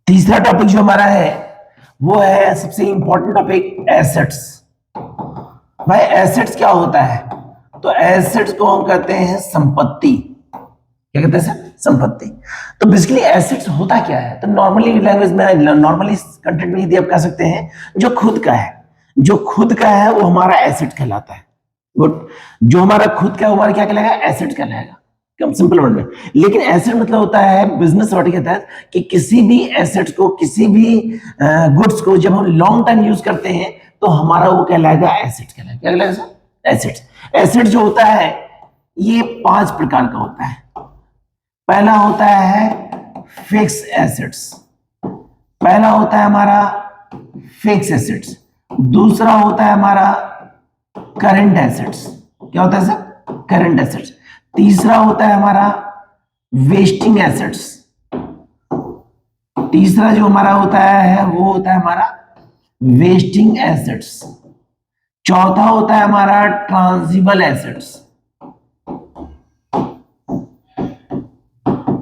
तीसरा टॉपिक जो हमारा है वो है सबसे इंपॉर्टेंट टॉपिक, एसेट्स। भाई एसेट्स क्या होता है? तो एसेट्स को हम कहते हैं संपत्ति। क्या कहते हैं सर? संपत्ति। तो बेसिकली एसेट्स होता क्या है? तो नॉर्मली लैंग्वेज में, नॉर्मली कंटेंट में यदि आप कह सकते हैं जो खुद का है, जो खुद का है वो हमारा एसेट कहलाता है। गुड। जो हमारा खुद का है वो हमारा क्या कहलाएगा? एसेट कहलाएगा, कम सिंपल वर्ड में। लेकिन एसेट मतलब होता है बिजनेस वर्ड के तहत कि किसी भी एसेट्स को, किसी भी गुड्स को जब हम लॉन्ग टाइम यूज करते हैं तो हमारा वो कहलाएगा एसेट कहलाएगा। क्या कहलाएगा सर? एसेट्स। एसेट जो होता है ये 5 प्रकार का होता है। पहला होता है फिक्स एसेट्स। पहला होता है हमारा फिक्स एसेट्स। दूसरा होता है हमारा करंट एसेट्स। क्या होता है सर? Current assets. तीसरा होता है हमारा वेस्टिंग एसेट्स। तीसरा जो हमारा होता है वो होता है हमारा वेस्टिंग एसेट्स। चौथा होता है हमारा ट्रांजिबल एसेट्स।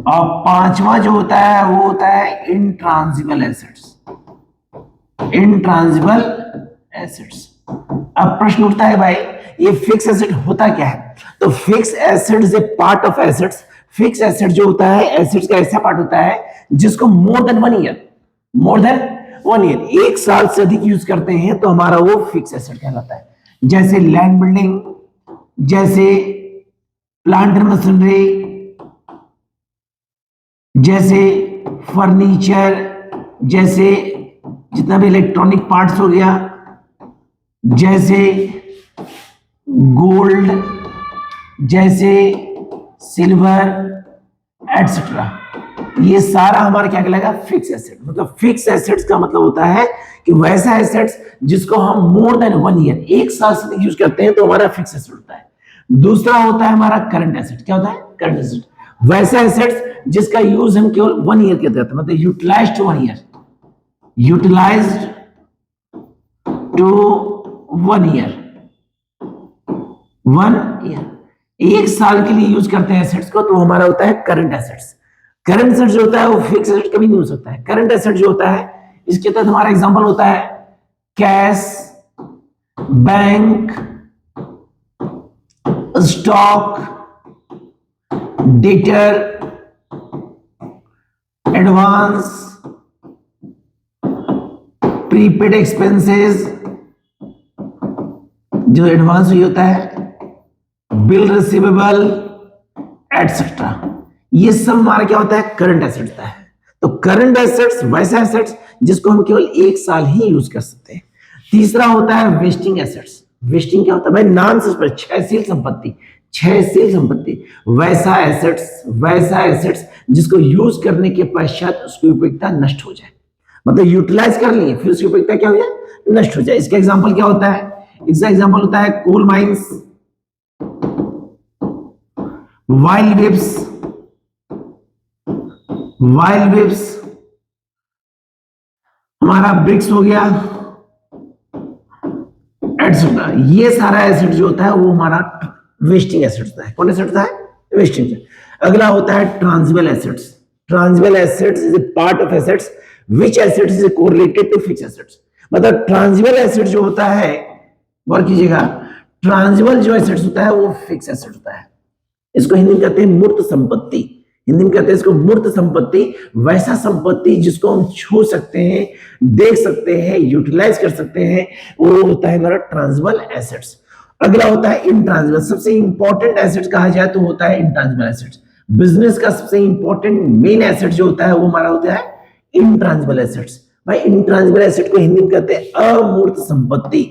और पांचवा जो होता है वो होता है इंट्रांजिबल एसेट्स। इंट्रांजिबल एसेट्स। अब प्रश्न उठता है भाई ये फिक्स एसेट होता क्या है? तो fix asset is a part of assets. Fix asset जो होता है एसेट्स का ऐसा पार्ट होता है जिसको more than 1 year, more than 1 year, 1 साल से अधिक यूज करते हैं तो हमारा वो फिक्स एसेट कहलाता है। जैसे लैंड बिल्डिंग, जैसे प्लांट एंड मशीनरी, जैसे फर्नीचर, जैसे जितना भी इलेक्ट्रॉनिक पार्ट्स हो गया, जैसे गोल्ड, जैसे सिल्वर एटसेट्रा, ये सारा हमारा क्या कहलाएगा? Fix asset. मतलब फिक्स एसेट्स का मतलब होता है कि वैसा एसेट्स जिसको हम मोर देन 1 ईयर, 1 साल से यूज करते हैं तो हमारा फिक्स एसेट होता है। दूसरा होता है हमारा करंट एसेट। क्या होता है? Current asset. वैसा एसेट्स जिसका यूज हम केवल 1 ईयर के तहत, मतलब utilised 1 year, utilised to 1 year, 1 year, 1 साल के लिए यूज करते हैं एसेट्स को, तो हमारा होता है करंट एसेट्स। करंट एसेट जो होता है वो फिक्स एसेट कभी नहीं हो सकता है। करंट एसेट जो होता है इसके तहत हमारा एग्जांपल होता है cash, bank, stock, debtor, advance, prepaid expenses, जो एडवांस ही होता है, बिल रिसीवेबल एटसेट्रा, ये सब हमारा क्या होता है? करंट एसेट्स होता है। तो करंट एसेट्स वैसा एसेट्स जिसको हम केवल 1 साल ही यूज कर सकते हैं। तीसरा होता है वेस्टिंग एसेट्स। वेस्टिंग क्या होता है भाई? नाम से क्षयशील संपत्ति, क्षयशील संपत्ति, वैसा एसेट्स जिसको यूज करने के पश्चात उसकी उपयोगिता नष्ट हो जाए, मतलब यूटिलाइज कर लिए फिर उसकी उपयोगिता क्या हो जाए? नष्ट हो जाए। इसका एग्जांपल क्या होता है? इसका एग्जांपल होता है coal mines, wild webs, wild webs, हमारा ब्रिक्स हो गया, एटसेट्रा। ये सारा एसेट जो होता है वो हमारा वेस्टिंग एसेट होता है। कौन एसेट होता है? वेस्टिंग। अगला होता है tangible assets. Tangible assets is a part of assets which assets is correlated to fix assets. मतलब ट्रांजिबल एसेट जो होता है, गौर कीजिएगा, ट्रांजिबल जो एसेट्स होता है वो फिक्स एसेट होता है। इसको हिंदी में कहते हैं मूर्त संपत्ति। हिंदी में कहते हैं इसको मूर्त संपत्ति। वैसा संपत्ति जिसको हम छू सकते हैं, देख सकते हैं, यूटिलाइज कर सकते हैं, वो होता है हमारा ट्रांजिबल एसेट्स। अगला होता है इंट्रांजिबल। सबसे इंपॉर्टेंट एसेट्स कहा जाए तो होता है इंट्रांजिबल एसेट्स। बिजनेस का सबसे इंपॉर्टेंट मेन एसेट जो होता है वो हमारा होता है इंट्रांजिबल एसेट्स। भाई इंट्रांजिबल एसेट को हिंदी में कहते हैं अमूर्त संपत्ति।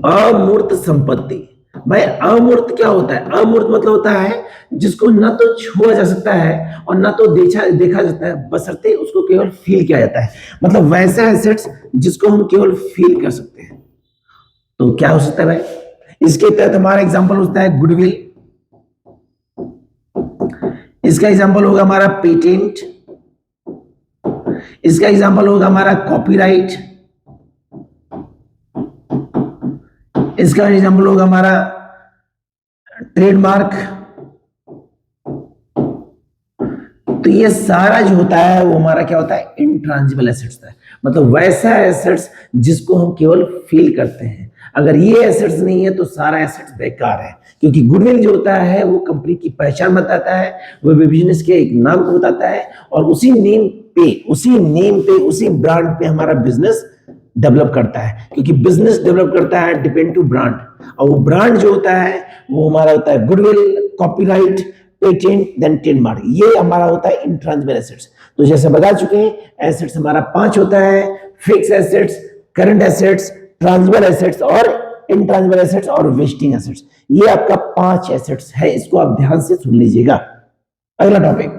अमूर्त संपत्ति। भाई अमूर्त क्या होता है? अमूर्त मतलब होता है जिसको ना तो छुआ जा सकता है और ना तो देखा जाता है, बशर्ते उसको केवल फील किया जाता है। मतलब वैसा एसेट्स जिसको हम केवल फील कर सकते हैं। तो क्या हो सकता है भाई? इसके तहत हमारा एग्जांपल होता है गुडविल। इसका एग्जांपल होगा हमारा पेटेंट। इसका एग्जांपल होगा हमारा कॉपीराइट। इसका एग्जांपल होगा हमारा ट्रेडमार्क। तो ये सारा जो होता है वो हमारा क्या होता है, इंट्रांजिबल एसेट्स है। मतलब वैसा एसेट्स जिसको हम केवल फील करते हैं। अगर ये एसेट्स नहीं है तो सारा एसेट्स बेकार है, क्योंकि गुडविल जो होता है वो कंपनी की पहचान बताता है, वो बिजनेस के एक नाम को बताता है, और उसी नेम पे उसी ब्रांड पे हमारा बिजनेस डेवलप करता है, क्योंकि बिजनेस डेवलप करता है डिपेंड टू ब्रांड, और वो ब्रांड जो होता है वो हमारा होता है goodwill, copyright, patent, then trademark. ये हमारा होता है इंट्रांजिबल एसेट्स। तो जैसे बता चुके हैं, एसेट्स हमारा 5 होता है, fix assets, current assets, tangible assets और इंट्रांजिबल एसेट्स और वेस्टिंग एसेट्स। ये आपका 5 एसेट्स है, इसको आप ध्यान से सुन लीजिएगा। अगला टॉपिक,